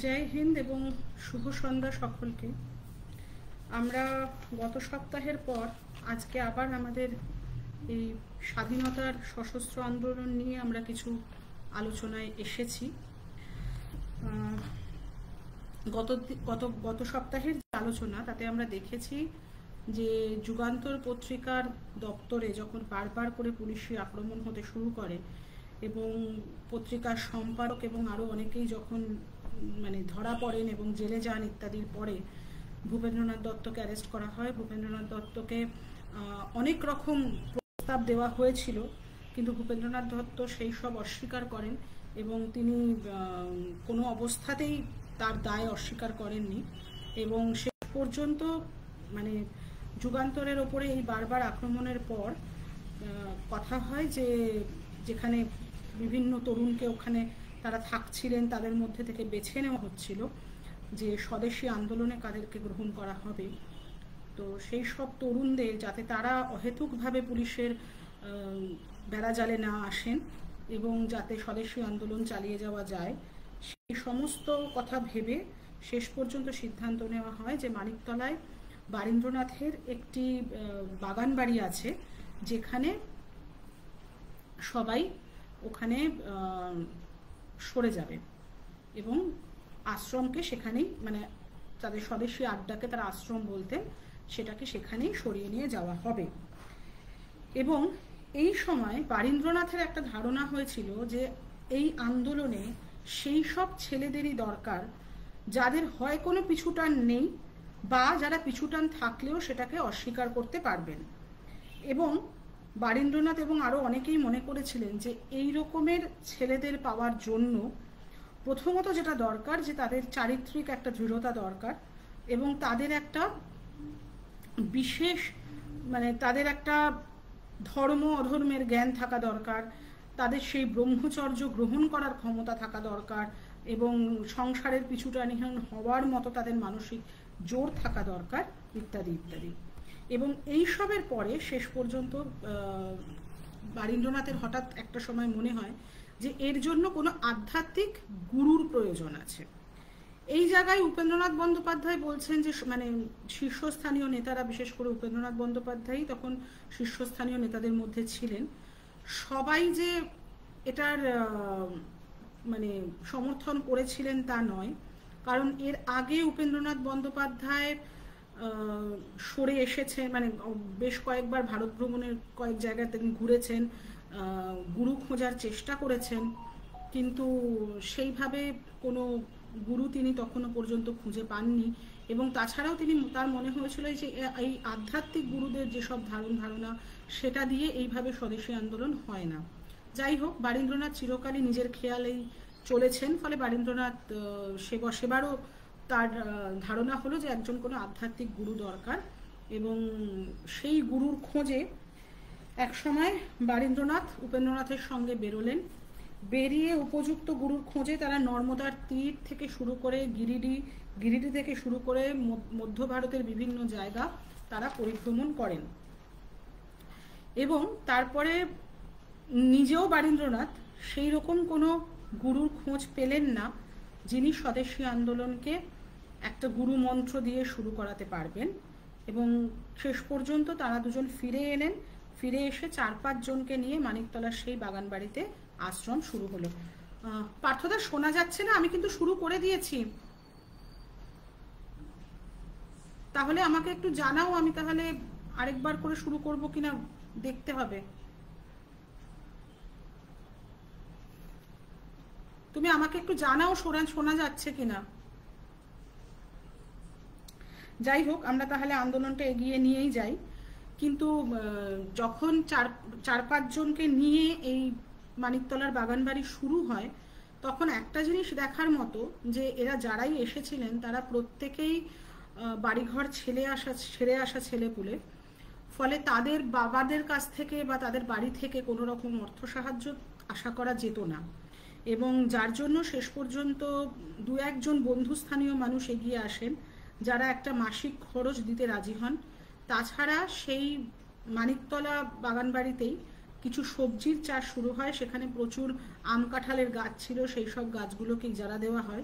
জয় হিন্দ এবং শুভ সন্ধ্যা সকলকে। আমরা গত সপ্তাহের পর আজকে আবার আমাদের এই স্বাধীনতার সশস্ত্র আন্দোলন নিয়ে আমরা কিছু আলোচনায় এসেছি। গত গত গত সপ্তাহের যে আলোচনা তাতে আমরা দেখেছি যে যুগান্তর পত্রিকার দপ্তরে যখন বারবার করে পুলিশি আক্রমণ হতে শুরু করে এবং পত্রিকার সম্পাদক এবং আরও অনেকেই যখন ধরা পড়েন এবং জেলে যান ইত্যাদির পরে ভূপেন্দ্রনাথ দত্তকে অ্যারেস্ট করা হয়। ভূপেন্দ্রনাথ দত্তকে অনেক রকম প্রস্তাব দেওয়া হয়েছিল, কিন্তু ভূপেন্দ্রনাথ দত্ত সেই সব অস্বীকার করেন এবং তিনি কোনো অবস্থাতেই তার দায় অস্বীকার করেননি এবং শেষ পর্যন্ত যুগান্তরের ওপরে এই বারবার আক্রমণের পর কথা হয় যে যেখানে বিভিন্ন তরুণকে ওখানে তারা থাকছিলেন তাদের মধ্যে থেকে বেছে নেওয়া হচ্ছিল যে স্বদেশী আন্দোলনে কাদেরকে গ্রহণ করা হবে। তো সেই সব তরুণদের যাতে তারা অহেতুকভাবে পুলিশের বেড়াজালে না আসেন এবং যাতে স্বদেশী আন্দোলন চালিয়ে যাওয়া যায়, সেই সমস্ত কথা ভেবে শেষ পর্যন্ত সিদ্ধান্ত নেওয়া হয় যে মানিকতলায় বারীন্দ্রনাথের একটি বাগান বাড়ি আছে, যেখানে সবাই ওখানে সরে যাবে এবং আশ্রমকে সেখানেই তাদের স্বদেশী আড্ডাকে তারা আশ্রম বলতেন, সেটাকে সেখানেই সরিয়ে নিয়ে যাওয়া হবে। এবং এই সময় বারীন্দ্রনাথের একটা ধারণা হয়েছিল যে এই আন্দোলনে সেই সব ছেলেদেরই দরকার যাদের হয় কোনো পিছুটান নেই বা যারা পিছুটান থাকলেও সেটাকে অস্বীকার করতে পারবেন। এবং বারীন্দ্রনাথ এবং আরও অনেকেই মনে করেছিলেন যে এই রকমের ছেলেদের পাওয়ার জন্য প্রথমত যেটা দরকার যে তাদের চারিত্রিক একটা দৃঢ়তা দরকার এবং তাদের একটা বিশেষ তাদের একটা ধর্ম অধর্মের জ্ঞান থাকা দরকার, তাদের সেই ব্রহ্মচর্য গ্রহণ করার ক্ষমতা থাকা দরকার এবং সংসারের পিছুটানিহীন হওয়ার মতো তাদের মানসিক জোর থাকা দরকার ইত্যাদি ইত্যাদি। এবং এই সবের পরে শেষ পর্যন্ত বারীন্দ্রনাথের হঠাৎ একটা সময় মনে হয় যে এর জন্য কোনো আধ্যাত্মিক গুরুর প্রয়োজন আছে। এই জায়গায় উপেন্দ্রনাথ বন্দ্যোপাধ্যায় বলছেন যে শীর্ষস্থানীয় নেতারা, বিশেষ করে উপেন্দ্রনাথ বন্দ্যোপাধ্যায় তখন শীর্ষস্থানীয় নেতাদের মধ্যে ছিলেন, সবাই যে এটার সমর্থন করেছিলেন তা নয়, কারণ এর আগে উপেন্দ্রনাথ বন্দ্যোপাধ্যায় সরে এসেছেন, বেশ কয়েকবার ভারত ভ্রমণের কয়েক জায়গায় তিনি ঘুরেছেন, গুরু খোঁজার চেষ্টা করেছেন, কিন্তু সেইভাবে কোনো গুরু তিনি তখনও পর্যন্ত খুঁজে পাননি। এবং তাছাড়াও তার মনে হয়েছিল যে এই আধ্যাত্মিক গুরুদের যেসব ধারণা সেটা দিয়ে এইভাবে স্বদেশী আন্দোলন হয় না। যাই হোক, বারীন্দ্রনাথ চিরকালই নিজের খেয়ালেই চলেছেন, ফলে বারীন্দ্রনাথ সেবারও তার ধারণা হলো যে একজন কোনো আধ্যাত্মিক গুরু দরকার এবং সেই গুরুর খোঁজে একসময় বারীন্দ্রনাথ উপেন্দ্রনাথের সঙ্গে বেরোলেন। বেরিয়ে উপযুক্ত গুরুর খোঁজে তারা নর্মদার তীর থেকে শুরু করে গিরিডি থেকে শুরু করে মধ্য ভারতের বিভিন্ন জায়গা তারা পরিভ্রমণ করেন এবং তারপরে নিজেও বারীন্দ্রনাথ সেই রকম কোনো গুরুর খোঁজ পেলেন না যিনি স্বদেশী আন্দোলনকে একটা গুরু মন্ত্র দিয়ে শুরু করাতে পারবেন। এবং শেষ পর্যন্ত তারা দুজন ফিরে এলেন। ফিরে এসে 4-5 জনকে নিয়ে মানিকতলার সেই বাগান বাড়িতে আশ্রম শুরু হলো। পার্থদা শোনা যাচ্ছে না? আমি কিন্তু শুরু করে দিয়েছি, তাহলে আমাকে একটু জানাও, আমি তাহলে আরেকবার করে শুরু করব কিনা দেখতে হবে। তুমি আমাকে একটু জানাও শোনা যাচ্ছে কিনা। যাই হোক, আমরা তাহলে আন্দোলনটা এগিয়ে নিয়েই যাই। কিন্তু যখন 4-5 জনকে নিয়ে এই মানিকতলার বাগান বাড়ি শুরু হয়, তখন একটা জিনিস দেখার মতো যে এরা যারাই এসেছিলেন তারা প্রত্যেকেই বাড়িঘর ছেড়ে আসা ছেলেপুলে, ফলে তাদের বাবাদের কাছ থেকে বা তাদের বাড়ি থেকে কোনো রকম অর্থ সাহায্য আশা করা যেত না এবং যার জন্য শেষ পর্যন্ত 2-1 জন বন্ধুস্থানীয় মানুষ এগিয়ে আসেন যারা একটা মাসিক খরচ দিতে রাজি হন। তাছাড়া সেই মানিকতলা বাগান বাড়িতেই কিছু সবজির চাষ শুরু হয়, সেখানে প্রচুর আম কাঁঠালের গাছ ছিল, সেই সব গাছগুলোকে ইজারা দেওয়া হয়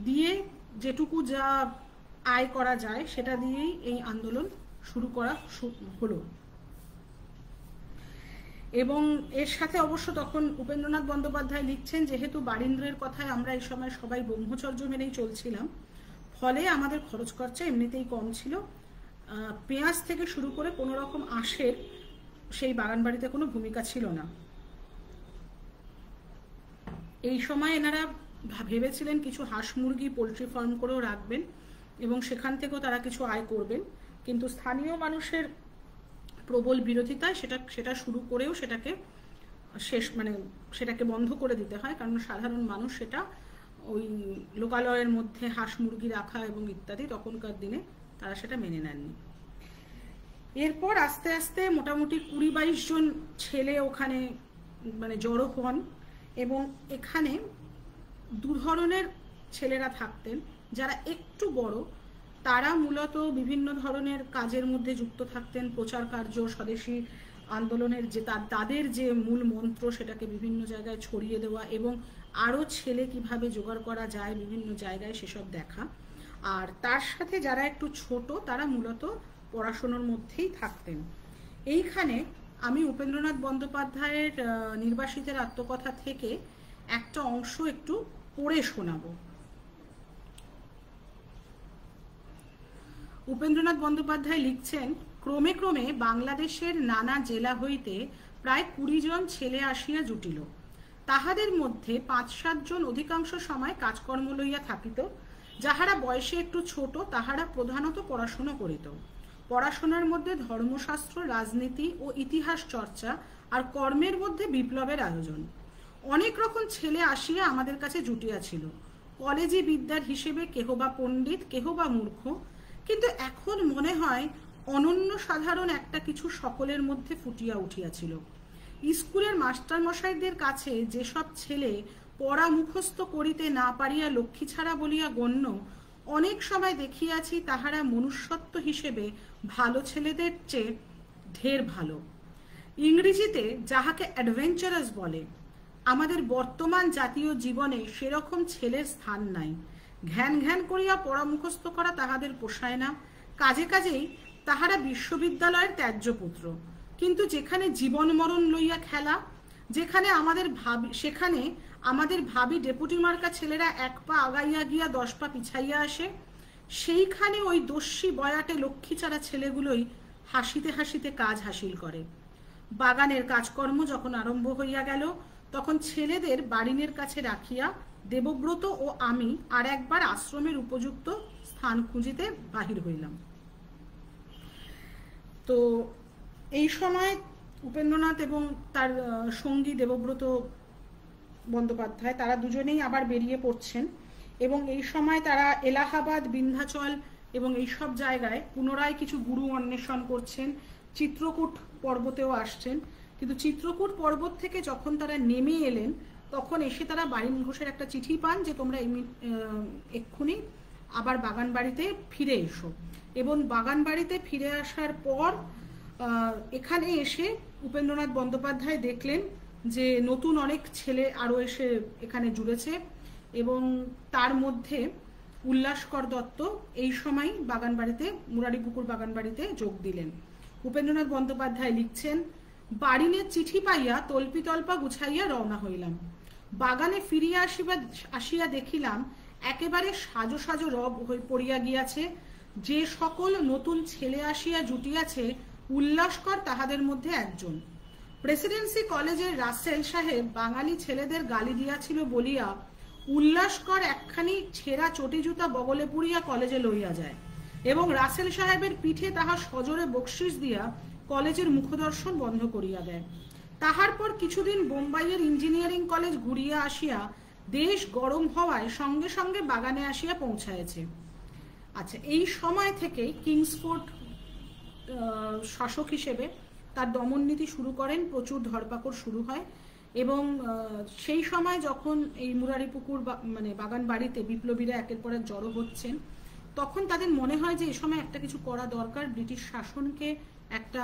দিয়ে যেটুকু যা আয় করা যায় সেটা দিয়েই এই আন্দোলন শুরু করা হলো। এবং এর সাথে অবশ্য তখন উপেন্দ্রনাথ বন্দ্যোপাধ্যায় লিখছেন, যেহেতু বারীন্দ্রের কথায় আমরা এই সময় সবাই ব্রহ্মচর্য মেনেই চলছিলাম, ফলে আমাদের খরচ খরচা এমনিতেই কম ছিল। পেঁয়াজ থেকে শুরু করে কোনো রকম আঁশের সেই বাগান বাড়িতে কোনো ভূমিকা ছিল না। এই সময় এনারা ভেবেছিলেন কিছু হাঁস মুরগি পোলট্রি ফার্ম করেও রাখবেন এবং সেখান থেকেও তারা কিছু আয় করবেন, কিন্তু স্থানীয় মানুষের প্রবল বিরোধিতায় সেটা শুরু করেও সেটাকে সেটাকে বন্ধ করে দিতে হয়, কারণ সাধারণ মানুষ সেটা ওই লোকালয়ের মধ্যে হাঁস মুরগি রাখা এবং ইত্যাদি তখনকার দিনে তারা সেটা মেনে নেননি। এরপর আস্তে আস্তে মোটামুটি 20-22 জন ছেলে ওখানে জড়ো হন এবং এখানে দু ধরনের ছেলেরা থাকতেন। যারা একটু বড় তারা মূলত বিভিন্ন ধরনের কাজের মধ্যে যুক্ত থাকতেন, প্রচার কার্য, স্বদেশী আন্দোলনের যে তাদের যে মূল মন্ত্র সেটাকে বিভিন্ন জায়গায় ছড়িয়ে দেওয়া এবং আরও ছেলে কিভাবে জোগাড় করা যায় বিভিন্ন জায়গায় সেসব দেখা। আর তার সাথে যারা একটু ছোট তারা মূলত পড়াশোনার মধ্যেই থাকতেন। এইখানে আমি উপেন্দ্রনাথ বন্দ্যোপাধ্যায়ের নির্বাসিতের আত্মকথা থেকে একটা অংশ একটু পড়ে শোনাবো। উপেন্দ্রনাথ বন্দ্যোপাধ্যায় লিখছেন, ক্রমে ক্রমে বাংলাদেশের নানা জেলা হইতে প্রায় 20 জন ছেলে আসিয়া জুটিল। তাহাদের মধ্যে 5-7 জন অধিকাংশ সময় কাজকর্ম লইয়া থাকিত। যাহারা বয়সে একটু ছোট তাহারা প্রধানত পড়াশোনা করিত। পড়াশোনার মধ্যে ধর্মশাস্ত্র, রাজনীতি ও ইতিহাস চর্চা, আর কর্মের মধ্যে বিপ্লবের আয়োজন। অনেক রকম ছেলে আসিয়া আমাদের কাছে জুটিয়াছিল। কলেজে বিদ্যার হিসেবে কেহ বা পণ্ডিত, কেহ বা মূর্খ, কিন্তু এখন মনে হয় অনন্য সাধারণ একটা কিছু সকলের মধ্যে ফুটিয়া উঠিয়াছিল। স্কুলের মাস্টারমশাইদের কাছে যেসব ছেলে পড়া মুখস্থ করিতে না পারিয়া লক্ষ্মী ছাড়া বলিয়া গণ্য, অনেক সময় দেখিয়াছি তাহারা মনুষ্যত্ব হিসেবে ভালো ছেলেদের চেয়ে ঢের ভালো। ইংরেজিতে যাহাকে অ্যাডভেঞ্চারাস বলে, আমাদের বর্তমান জাতীয় জীবনে সেরকম ছেলের স্থান নাই। ঘ্যান ঘ্যান করিয়া পড়া মুখস্থ করা তাহাদের পোষায় না। কাজে কাজেই তাহারা বিশ্ববিদ্যালয়ের ত্যায্য পুত্র। কিন্তু যেখানে জীবন মরণ লইয়া খেলা, সেখানে আমাদের ভাবি ডেপুটি মার্কা ছেলেরা 1 পা আগাইয়া গিয়া 10 পা পিছাইয়া আসে। সেইখানে ওই দস্যি বয়াটে লক্ষ্মীচারা ছেলেগুলোই হাসিতে হাসিতে কাজ হাসিল করে। বাগানের কাজকর্ম যখন আরম্ভ হইয়া গেল, তখন ছেলেদের বাড়িনের কাছে রাখিয়া দেবব্রত ও আমি আর একবার আশ্রমের উপযুক্ত স্থান খুঁজিতে বাহির হইলাম। তো এই সময় উপেন্দ্রনাথ এবং তার সঙ্গী দেবব্রত বন্দ্যোপাধ্যায় তারা দুজনেই আবার বেরিয়ে পড়ছেন এবং এই সময় তারা এলাহাবাদ, বিন্ধ্যাচল এবং এই সব জায়গায় পুনরায় কিছু গুরু অন্বেষণ করছেন। চিত্রকূট পর্বতেও আসছেন, কিন্তু চিত্রকূট পর্বত থেকে যখন তারা নেমে এলেন তখন এসে তারা বারীন ঘোষের একটা চিঠি পান যে তোমরা এক্ষুনি আবার বাগান বাড়িতে ফিরে এসো। এবং বাগান বাড়িতে ফিরে আসার পর এখানে এসে উপেন্দ্রনাথ বন্দ্যোপাধ্যায় দেখলেন যে নতুন অনেক ছেলে আরও এসে এখানে জুড়েছে এবং তার মধ্যে উল্লাসকর দত্ত এই সময় বাগানবাড়িতে, মুরারিপুকুর বাগানবাড়িতে যোগ দিলেন। উপেন্দ্রনাথ বন্দ্যোপাধ্যায় লিখছেন, বাড়িনের চিঠি পাইয়া তল্পিতল্পা গুছাইয়া রওনা হইলাম। বাগানে ফিরিয়া আসিয়া দেখিলাম একেবারে সাজো সাজো রব হয়ে পড়িয়া গিয়াছে। যে সকল নতুন ছেলে আসিয়া জুটিয়াছে, উল্লাসকর তাহাদের মধ্যে একজন। প্রেসিডেন্সি কলেজের রাসেল সাহেব বাঙালি ছেলেদের গালি দিয়াছিল বলিয়া উল্লাসকর একখানি ছেঁড়া চটি জুতা বগলে পুড়িয়া কলেজে লইয়া যায় এবং রাসেল সাহেবের পিঠে তাহা সজোরে বকশিস দিয়া কলেজের মুখদর্শন বন্ধ করিয়া দেয়। তাহার পর কিছুদিন বোম্বাইয়ের ইঞ্জিনিয়ারিং কলেজ ঘুরিয়া আসিয়া দেশ গরম হওয়ায় সঙ্গে সঙ্গে বাগানে আসিয়া পৌঁছায়েছে। আচ্ছা, এই সময় থেকে কিংসফোর্ড শাসক হিসেবে তার দমন নীতি শুরু করেন, প্রচুর ধরপাকড় শুরু হয় এবং সেই সময় যখন এই মুরারিপুকুর বাগান বাড়িতে বিপ্লবীরা একের পর এক জড়ো হচ্ছেন, তখন তাদের মনে হয় যে এই সময় একটা কিছু করা দরকার, ব্রিটিশ শাসনকে একটা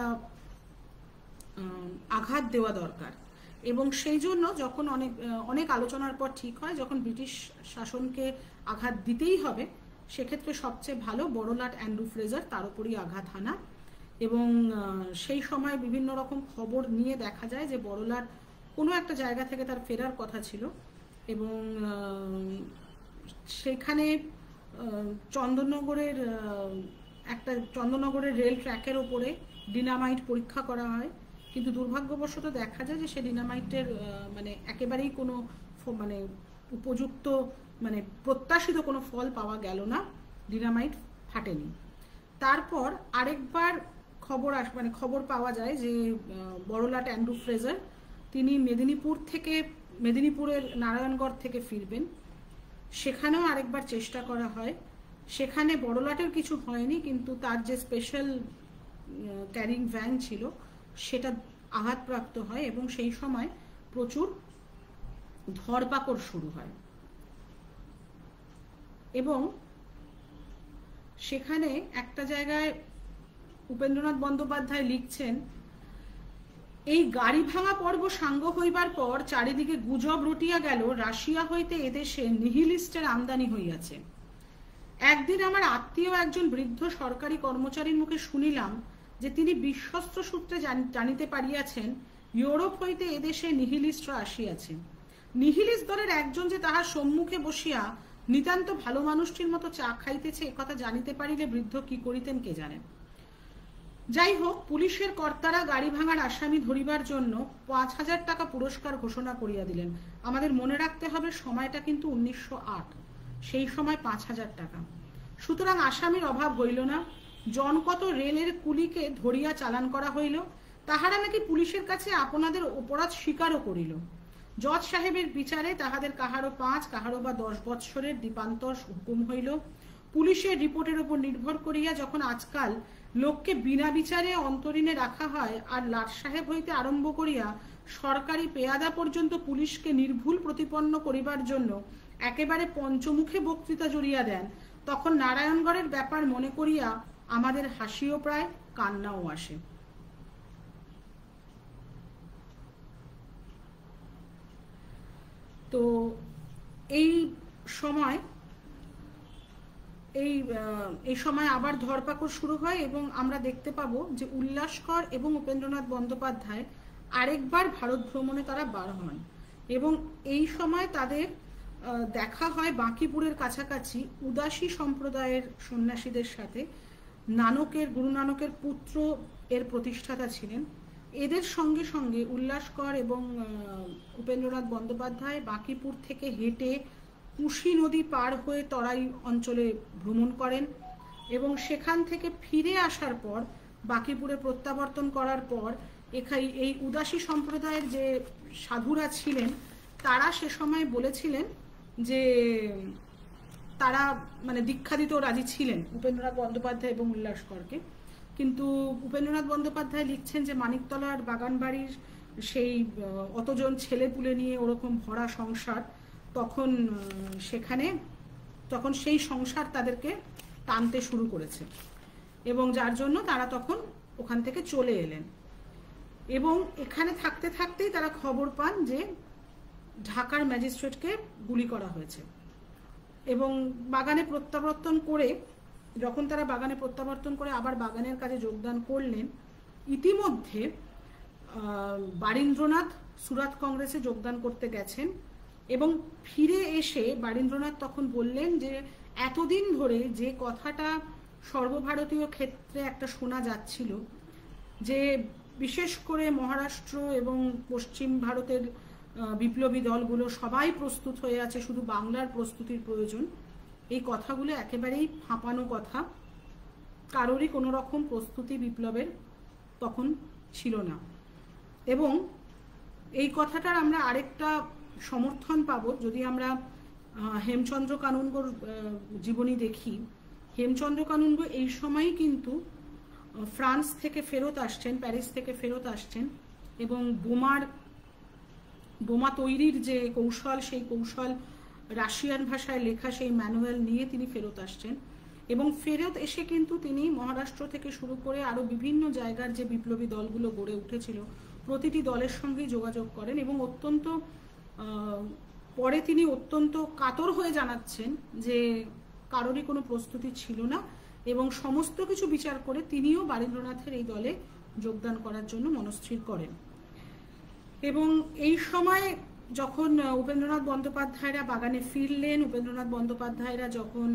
আঘাত দেওয়া দরকার। এবং সেই জন্য যখন অনেক আলোচনার পর ঠিক হয় যখন ব্রিটিশ শাসনকে আঘাত দিতেই হবে, সেক্ষেত্রে সবচেয়ে ভালো বড়লাট অ্যান্ড্রু ফ্রেজার তার উপরই আঘাত হানা। এবং সেই সময় বিভিন্ন রকম খবর নিয়ে দেখা যায় যে বড়লাট কোনো একটা জায়গা থেকে তার ফেরার কথা ছিল, এবং সেখানে চন্দননগরের রেল ট্র্যাকের ওপরে ডিনামাইট পরীক্ষা করা হয়, কিন্তু দুর্ভাগ্যবশত দেখা যায় যে সে ডিনামাইটের মানে একেবারেই কোনো মানে উপযুক্ত মানে প্রত্যাশিত কোনো ফল পাওয়া গেল না, ডিনামাইট ফাটেনি। তারপর আরেকবার খবর পাওয়া যায় যে বড়লাট অ্যান্ড্রু ফ্রেজার তিনি মেদিনীপুরের নারায়ণগড় থেকে ফিরবেন। সেখানেও আরেকবার চেষ্টা করা হয়, সেখানে বড়লাটের কিছু হয়নি, কিন্তু তার যে স্পেশাল ক্যারিং ভ্যান ছিল সেটা আঘাতপ্রাপ্ত হয় এবং সেই সময় প্রচুর ধরপাকড় শুরু হয়। এবং সেখানে একটা জায়গায় উপেন্দ্রনাথ বন্দ্যোপাধ্যায় লিখছেন, এই গাড়ি ভাঙা পর্ব সাঙ্গ হইবার পর চারিদিকে গুজব রটিয়া গেল রাশিয়া হইতে এদেশে নিহিলিস্টের আমদানি হইয়াছে। একদিন আমার আত্মীয় একজন বৃদ্ধ সরকারি কর্মচারীর মুখে শুনিলাম যে তিনি বিশ্বস্ত সূত্রে জানিতে পারিয়াছেন ইউরোপ হইতে এদেশে নিহিলিস্টরা আসিয়াছে। নিহিলিস্ট দলের একজন যে তাহার সম্মুখে বসিয়া নিতান্ত ভালো মানুষটির মতো চা খাইতেছে একথা জানিতে পারিলে বৃদ্ধ কি করিতেন কে জানেন। যাই হোক, পুলিশের কর্তারা গাড়ি ভাঙার আসামি ধরিবার জন্য ৫,০০০ টাকা পুরস্কার ঘোষণা করিয়া দিলেন। আমাদের মনে রাখতে হবে সময়টা কিন্তু ১৯০৮, সেই সময় ৫,০০০ টাকা। সুতরাং আসামির অভাব হইল না। জনকত রেলের কুলিকে ধরিয়া চালান করা হইল, তাহারা নাকি পুলিশের কাছে আপনাদের অপরাধ স্বীকারও করিল। জজ সাহেবের বিচারে তাহাদের কাহারও ৫, কাহারও বা ১০ বৎসরের দ্বীপান্তর হুকুম হইল। পুলিশের রিপোর্টের উপর নির্ভর করিয়া যখন আজকাল লোককে বিনা বিচারে অন্তরীণে রাখা হয়, আর লাট সাহেব হইতে আরম্ভ করিয়া সরকারি পেয়াদা পর্যন্ত পুলিশকে নির্ভুল প্রতিপন্ন করিবার জন্য একেবারে পঞ্চমুখে বক্তৃতা জড়িয়া দেন, তখন নারায়ণগড়ের ব্যাপার মনে করিয়া আমাদের হাসিও প্রায় কান্নাও আসে। তো এই সময় আবার ধরপাকড় শুরু হয় এবং আমরা দেখতে পাবো যে উল্লাসকর এবং উপেন্দ্রনাথ বন্দ্যোপাধ্যায় আরেকবার ভারত ভ্রমণে তারা বার হন, এবং এই সময় তাদের দেখা হয় বাঁকিপুরের কাছাকাছি উদাসী সম্প্রদায়ের সন্ন্যাসীদের সাথে। গুরু নানকের পুত্র এর প্রতিষ্ঠাতা ছিলেন। এদের সঙ্গে সঙ্গে উল্লাসকর এবং উপেন্দ্রনাথ বন্দ্যোপাধ্যায় বাঁকিপুর থেকে হেঁটে কুশি নদী পার হয়ে তরাই অঞ্চলে ভ্রমণ করেন, এবং সেখান থেকে ফিরে আসার পর বাঁকিপুরে প্রত্যাবর্তন করার পর এই উদাসী সম্প্রদায়ের যে সাধুরা ছিলেন তারা সে সময় বলেছিলেন যে তারা মানে দীক্ষা দিতেও রাজি ছিলেন উপেন্দ্রনাথ বন্দ্যোপাধ্যায় এবং উল্লাসকরকে। কিন্তু উপেন্দ্রনাথ বন্দ্যোপাধ্যায় লিখছেন যে মানিকতলার বাগানবাড়ির সেই অতজন ছেলে পুলে নিয়ে ওরকম ভরা সংসার, তখন সেই সংসার তাদেরকে টানতে শুরু করেছে, এবং যার জন্য তারা তখন ওখান থেকে চলে এলেন। এবং এখানে থাকতে থাকতেই তারা খবর পান যে ঢাকার ম্যাজিস্ট্রেটকে গুলি করা হয়েছে। এবং যখন তারা বাগানে প্রত্যাবর্তন করে আবার বাগানের কাজে যোগদান করলেন, ইতিমধ্যে বারীন্দ্রনাথ সুরাত কংগ্রেসে যোগদান করতে গেছেন, এবং ফিরে এসে বারীন্দ্রনাথ তখন বললেন যে এতদিন ধরে যে কথাটা সর্বভারতীয় ক্ষেত্রে একটা শোনা যাচ্ছিল যে বিশেষ করে মহারাষ্ট্র এবং পশ্চিম ভারতের বিপ্লবী দলগুলো সবাই প্রস্তুত হয়ে আছে, শুধু বাংলার প্রস্তুতির প্রয়োজন, এই কথাগুলো একেবারেই ফাঁপানো কথা। কারোরই কোনো রকম প্রস্তুতি বিপ্লবের তখন ছিল না। এবং এই কথাটার আমরা আরেকটা সমর্থন পাবো যদি আমরা হেমচন্দ্র কানুনগোর জীবনী দেখি। হেমচন্দ্র কানুনগো এই সময়ই কিন্তু ফ্রান্স থেকে ফেরত আসছেন, প্যারিস থেকে ফেরত আসছেন, এবং বোমা তৈরির যে কৌশল, সেই কৌশল রাশিয়ান ভাষায় লেখা সেই ম্যানুয়াল নিয়ে তিনি ফেরত আসছেন। এবং ফেরত এসে কিন্তু তিনি মহারাষ্ট্র থেকে শুরু করে আরো বিভিন্ন জায়গার যে বিপ্লবী দলগুলো গড়ে উঠেছিল প্রতিটি দলের সঙ্গেই যোগাযোগ করেন এবং অত্যন্ত পরে তিনি অত্যন্ত কাতর হয়ে জানাচ্ছেন যে কারোরই কোনো প্রস্তুতি ছিল না এবং সমস্ত কিছু বিচার করে তিনিও বারীন্দ্রনাথের এই দলে যোগদান করার জন্য মনস্থির করেন। এবং এই সময় যখন উপেন্দ্রনাথ বন্দ্যোপাধ্যায়রা বাগানে ফিরলেন, উপেন্দ্রনাথ বন্দ্যোপাধ্যায়রা যখন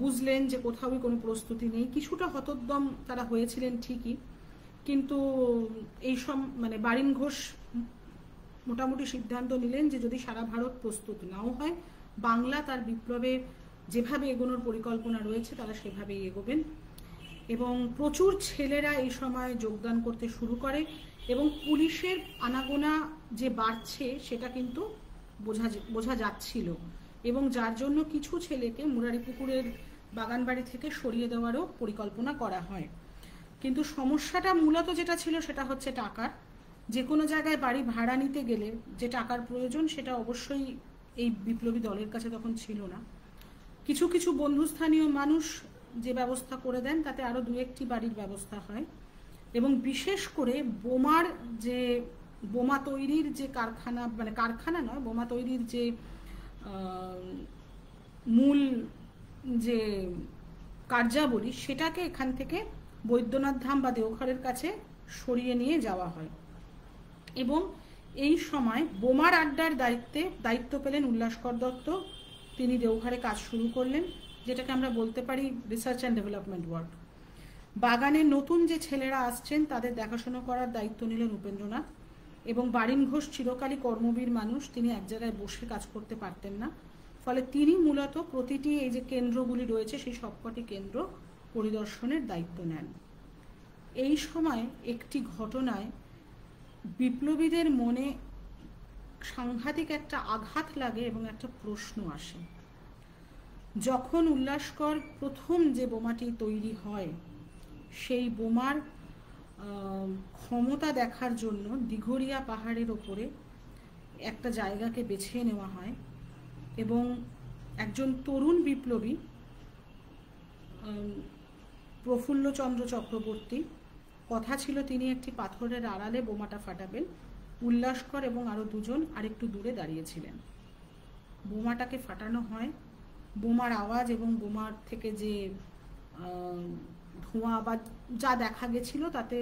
বুঝলেন যে কোথাওই কোনো প্রস্তুতি নেই, কিছুটা হতোদ্যম তারা হয়েছিলেন ঠিকই, কিন্তু এই মানে বারিন ঘোষ মোটামুটি সিদ্ধান্ত নিলেন যে যদি সারা ভারত প্রস্তুত নাও হয়, বাংলা তার বিপ্লবে যেভাবে এগোনোর পরিকল্পনা রয়েছে তারা সেভাবেই এগোবেন। এবং প্রচুর ছেলেরা এই সময় যোগদান করতে শুরু করে এবং পুলিশের আনাগোনা যে বাড়ছে সেটা কিন্তু বোঝা যাচ্ছিল এবং যার জন্য কিছু ছেলেকে মুরারিপুকুরের বাগানবাড়ি থেকে সরিয়ে দেওয়ারও পরিকল্পনা করা হয়। কিন্তু সমস্যাটা মূলত যেটা ছিল সেটা হচ্ছে টাকার। যে কোনো জায়গায় বাড়ি ভাড়া নিতে গেলে যে টাকার প্রয়োজন সেটা অবশ্যই এই বিপ্লবী দলের কাছে তখন ছিল না। কিছু কিছু বন্ধুস্থানীয় মানুষ যে ব্যবস্থা করে দেন তাতে আরও 2-1টি বাড়ির ব্যবস্থা হয় এবং বিশেষ করে বোমা তৈরির যে কারখানা, মানে কারখানা নয়, বোমা তৈরির যে মূল যে কার্যাবলী সেটাকে এখান থেকে বৈদ্যনাথ ধাম বা দেওঘরের কাছে সরিয়ে নিয়ে যাওয়া হয়। এবং এই সময় বোমার আড্ডার দায়িত্ব পেলেন উল্লাসকর দত্ত। তিনি দেওঘরে কাজ শুরু করলেন, যেটাকে আমরা বলতে পারি রিসার্চ অ্যান্ড ডেভেলপমেন্ট ওয়ার্ক। বাগানে নতুন যে ছেলেরা আসছেন তাদের দেখাশোনা করার দায়িত্ব নিলেন উপেন্দ্রনাথ। এবং বারিন ঘোষ চিরকালই কর্মবীর মানুষ, তিনি এক জায়গায় বসে কাজ করতে পারতেন না, ফলে তিনি মূলত প্রতিটি এই যে কেন্দ্রগুলি রয়েছে সেই সবকটি কেন্দ্র পরিদর্শনের দায়িত্ব নেন। এই সময় একটি ঘটনায় বিপ্লবীদের মনে সাংঘাতিক একটা আঘাত লাগে এবং একটা প্রশ্ন আসে। যখন উল্লাসকর প্রথম যে বোমাটি তৈরি হয় সেই বোমার ক্ষমতা দেখার জন্য দিঘরিয়া পাহাড়ের ওপরে একটা জায়গাকে বেছে নেওয়া হয় এবং একজন তরুণ বিপ্লবী প্রফুল্লচন্দ্র চক্রবর্তী, কথা ছিল তিনি একটি পাথরের আড়ালে বোমাটা ফাটাবেন। উল্লাসকর এবং আরও দুজন আরেকটু দূরে দাঁড়িয়েছিলেন। বোমাটাকে ফাটানো হয়, বোমার আওয়াজ এবং বোমার থেকে যে ধোঁয়া বা যা দেখা গেছিল তাতে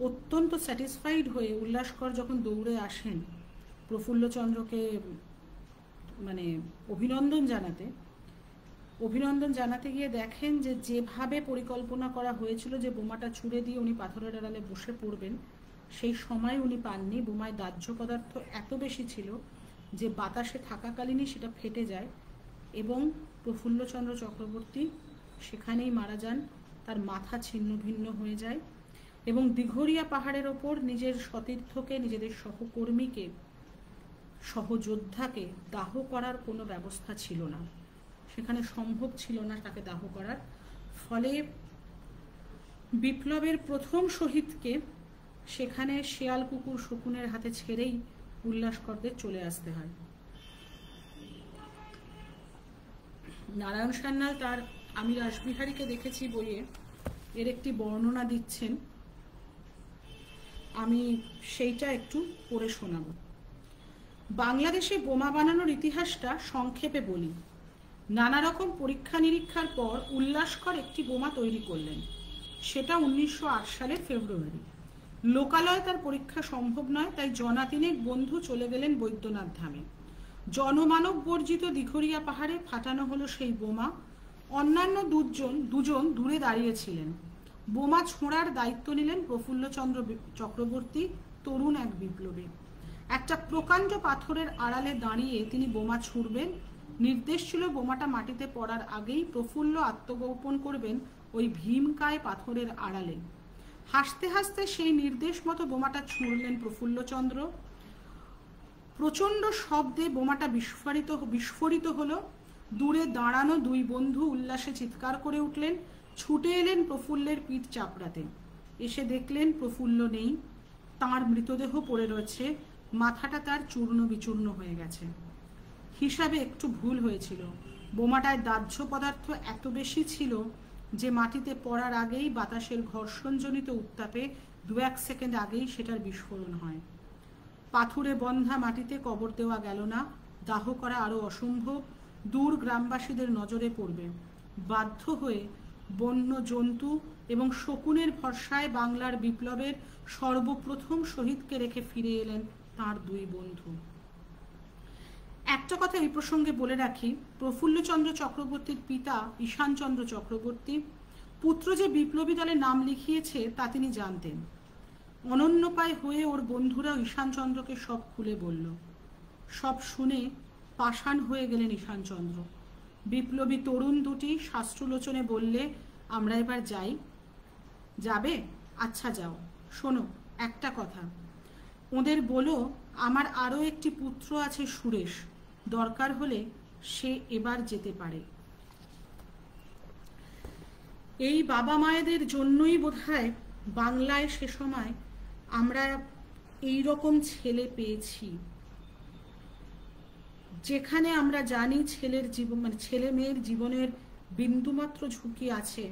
অত্যন্ত স্যাটিসফাইড হয়ে উল্লাসকর যখন দৌড়ে আসেন প্রফুল্লচন্দ্রকে মানে অভিনন্দন জানাতে গিয়ে দেখেন যে যেভাবে পরিকল্পনা করা হয়েছিল যে বোমাটা ছুড়ে দিয়ে উনি পাথরের আড়ালে বসে পড়বেন সেই সময় উনি পাননি। বোমায় দাহ্য পদার্থ এত বেশি ছিল যে বাতাসে থাকাকালীনই সেটা ফেটে যায় এবং প্রফুল্লচন্দ্র চক্রবর্তী সেখানেই মারা যান, তার মাথা ছিন্ন ভিন্ন হয়ে যায়। এবং দিঘরিয়া পাহাড়ের ওপর নিজের সতীর্থকে, নিজেদের সহকর্মীকে, সহযোদ্ধাকে দাহ করার কোনো ব্যবস্থা ছিল না, সেখানে সম্ভব ছিল না তাকে দাহ করার। ফলে বিপ্লবের প্রথম শহীদকে সেখানে শেয়াল কুকুর শকুনের হাতে ছেড়েই উল্লাসকরদের চলে আসতে হয়। নারায়ণ সান্যাল তার আমি রাসবিহারীকে দেখেছি বইয়ে এর একটি বর্ণনা দিচ্ছেন, আমি সেইটা একটু পড়ে শোনাব। বাংলাদেশে বোমা বানানোর ইতিহাসটা সংক্ষেপে বলি। নানা রকম পরীক্ষা নিরীক্ষার পর উল্লাসকর একটি বোমা তৈরি করলেন, সেটা 1908 সালের ফেব্রুয়ারি। লোকালয়ে তার পরীক্ষা সম্ভব নয়, তাই জনাতিনেক বন্ধু চলে গেলেন বৈদ্যনাথ ধামে। জনমানব বর্জিত দিঘরিয়া পাহাড়ে ফাটানো হলো সেই বোমা। অন্যান্য দুজন দূরে দাঁড়িয়েছিলেন। বোমা ছোঁড়ার দায়িত্ব নিলেন প্রফুল্লচন্দ্র চক্রবর্তী, তরুণ এক বিপ্লবী। একটা প্রকাণ্ড পাথরের আড়ালে দাঁড়িয়ে তিনি বোমা ছুড়বেন। নির্দেশ ছিল বোমাটা মাটিতে পড়ার আগেই প্রফুল্ল আত্মগোপন করবেন ওই ভীমকায় পাথরের আড়ালে। হাসতে হাসতে সেই নির্দেশ মতো বোমাটা ছুঁড়লেন প্রফুল্লচন্দ্র। প্রচণ্ড শব্দে বোমাটা বিস্ফোরিত হলো। দূরে দাঁড়ানো দুই বন্ধু উল্লাসে চিৎকার করে উঠলেন, ছুটে এলেন প্রফুল্লের পিঠ চাপড়াতে। এসে দেখলেন প্রফুল্ল নেই, তাঁর মৃতদেহ পড়ে রয়েছে, মাথাটা তার চূর্ণ বিচূর্ণ হয়ে গেছে। হিসাবে একটু ভুল হয়েছিল। বোমাটায় দাহ্য পদার্থ এত বেশি ছিল যে মাটিতে পড়ার আগেই বাতাসের ঘর্ষণজনিত উত্তাপে 1 সেকেন্ড আগেই সেটার বিস্ফোরণ হয়। পাথুরে বন্ধা মাটিতে কবর দেওয়া গেল না, দাহ করা আরও অসম্ভব, দূর গ্রামবাসীদের নজরে পড়বে। বাধ্য হয়ে বন্য জন্তু এবং শকুনের ভরসায় বাংলার বিপ্লবের সর্বপ্রথম শহীদকে রেখে ফিরে এলেন তাঁর 2 বন্ধু। একটা কথা এই প্রসঙ্গে বলে রাখি, প্রফুল্লচন্দ্র চক্রবর্তীর পিতা ঈশানচন্দ্র চক্রবর্তী পুত্র যে বিপ্লবী দলে নাম লিখিয়েছে তা তিনি জানতেন। অনন্যপায় হয়ে ওর বন্ধুরা ঈশানচন্দ্রকে সব খুলে বলল। সব শুনে পাষাণ হয়ে গেলেন ঈশানচন্দ্র। বিপ্লবী তরুণ দুটি শাস্ত্রলোচনে বললে, আমরা এবার যাই। যাবে? আচ্ছা যাও। শোনো একটা কথা, ওদের বলো আমার আরও একটি পুত্র আছে সুরেশ, দরকার হলে সে এবার যেতে পারে। এই বাবা মায়েদের জন্যই বোধহয় বাংলায় সে সময় আমরা এই রকম ছেলে পেয়েছি, যেখানে আমরা জানি ছেলের জীবন মানে ছেলে মেয়ের জীবনের বিন্দুমাত্র ঝুঁকি আছে,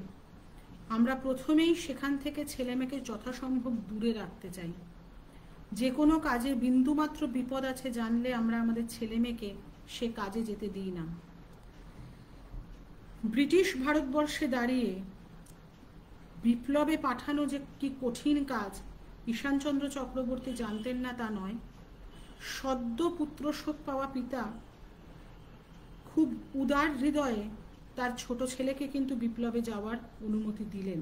আমরা প্রথমেই সেখান থেকে ছেলে মেয়েকে যথাসম্ভব দূরে রাখতে চাই। যে কোনো কাজে বিন্দুমাত্র বিপদ আছে জানলে আমরা আমাদের ছেলে মেয়েকে সে কাজে যেতে দিই না। ব্রিটিশ ভারতবর্ষে দাঁড়িয়ে বিপ্লবে পাঠানো যে কি কঠিন কাজ ঈশানচন্দ্র চক্রবর্তী জানতেন না তা নয়। সদ্য পুত্রশোক পাওয়া পিতা খুব উদার হৃদয়ে তার ছোট ছেলেকে কিন্তু বিপ্লবে যাওয়ার অনুমতি দিলেন।